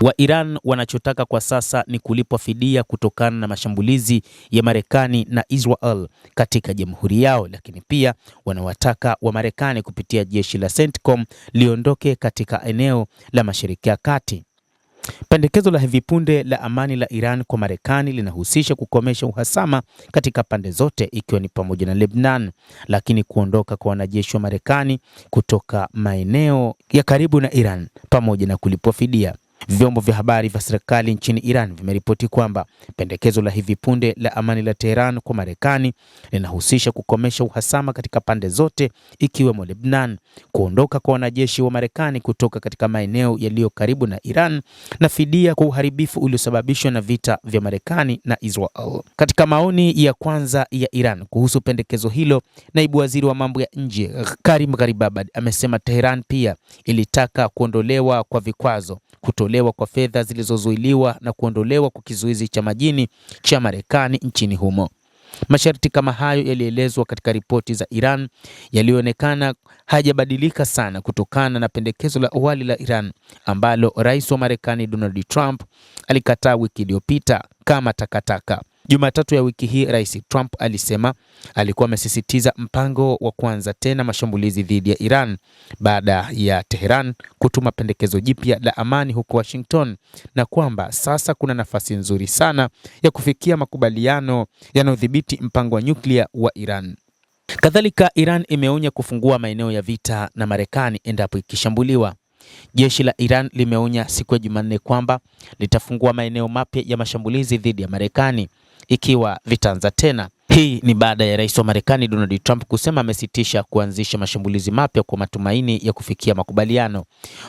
wa Iran wanachotaka kwa sasa ni kulipwa fidia kutokana na mashambulizi ya Marekani na Israel katika jamhuri yao, lakini pia wanawataka wa Marekani kupitia jeshi la CENTCOM liondoke katika eneo la Mashariki ya Kati. Pendekezo la hivi punde la amani la Iran kwa Marekani linahusisha kukomesha uhasama katika pande zote ikiwa ni pamoja na Lebanon, lakini kuondoka kwa wanajeshi wa Marekani kutoka maeneo ya karibu na Iran pamoja na kulipwa fidia. Vyombo vya habari vya serikali nchini Iran vimeripoti kwamba pendekezo la hivi punde la amani la Tehran kwa Marekani linahusisha kukomesha uhasama katika pande zote ikiwemo Lebanon, kuondoka kwa wanajeshi wa Marekani kutoka katika maeneo yaliyo karibu na Iran na fidia kwa uharibifu uliosababishwa na vita vya Marekani na Israel. Katika maoni ya kwanza ya Iran kuhusu pendekezo hilo, naibu waziri wa mambo ya nje Karim Gharibabad amesema Tehran pia ilitaka kuondolewa kwa vikwazo, kutolewa kwa fedha zilizozuiliwa na kuondolewa kwa kizuizi cha majini cha Marekani nchini humo. Masharti kama hayo yalielezwa katika ripoti za Iran yalionekana hajabadilika sana kutokana na pendekezo la awali la Iran ambalo rais wa Marekani Donald Trump alikataa wiki iliyopita kama takataka. Jumatatu ya wiki hii Rais Trump alisema alikuwa amesisitiza mpango wa kuanza tena mashambulizi dhidi ya Iran baada ya Tehran kutuma pendekezo jipya la amani huko Washington, na kwamba sasa kuna nafasi nzuri sana ya kufikia makubaliano yanayodhibiti mpango wa nyuklia wa Iran. Kadhalika, Iran imeonya kufungua maeneo ya vita na Marekani endapo ikishambuliwa. Jeshi la Iran limeonya siku ya Jumanne kwamba litafungua maeneo mapya ya mashambulizi dhidi ya Marekani ikiwa vitaanza tena. Hii ni baada ya rais wa Marekani Donald Trump kusema amesitisha kuanzisha mashambulizi mapya kwa matumaini ya kufikia makubaliano.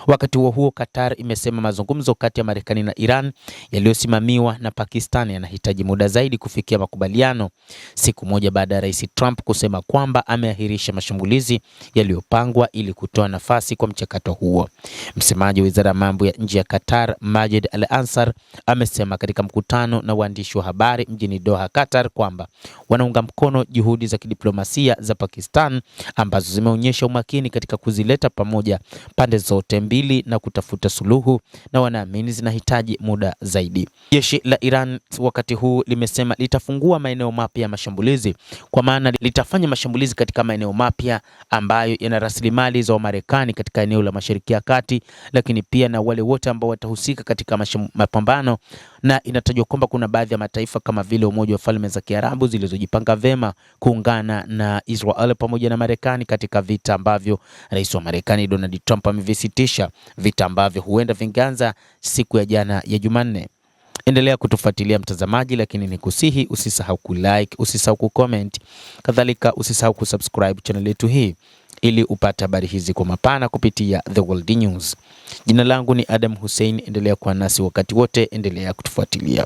Wakati huo huo, Qatar imesema mazungumzo kati ya Marekani na Iran yaliyosimamiwa na Pakistan yanahitaji muda zaidi kufikia makubaliano, siku moja baada ya rais Trump kusema kwamba ameahirisha mashambulizi yaliyopangwa ili kutoa nafasi kwa mchakato huo. Msemaji wa Wizara ya Mambo ya Nje ya Qatar, Majed Al-Ansar, amesema katika mkutano na waandishi wa habari mjini Doha, Qatar, kwamba wanaunga mkono juhudi za kidiplomasia za Pakistan ambazo zimeonyesha umakini katika kuzileta pamoja pande zote mbili na kutafuta suluhu, na wanaamini zinahitaji muda zaidi. Jeshi la Iran wakati huu limesema litafungua maeneo mapya ya mashambulizi, kwa maana litafanya mashambulizi katika maeneo mapya ambayo yana rasilimali za Marekani katika eneo la Mashariki ya Kati, lakini pia na wale wote ambao watahusika katika mapambano, na inatajwa kwamba kuna baadhi ya mataifa kama vile Umoja wa Falme za Kiarabu zilizojipanga vema kuungana na Israel pamoja na Marekani katika vita ambavyo rais wa Marekani Donald Trump amevisitisha, vita ambavyo huenda vingeanza siku ya jana ya Jumanne. Endelea kutufuatilia mtazamaji, lakini nikusihi usisahau kulike, usisahau kucomment, kadhalika usisahau kusubscribe channel yetu hii ili upate habari hizi kwa mapana kupitia The World News. Jina langu ni Adam Hussein, endelea kuwa nasi wakati wote, endelea kutufuatilia.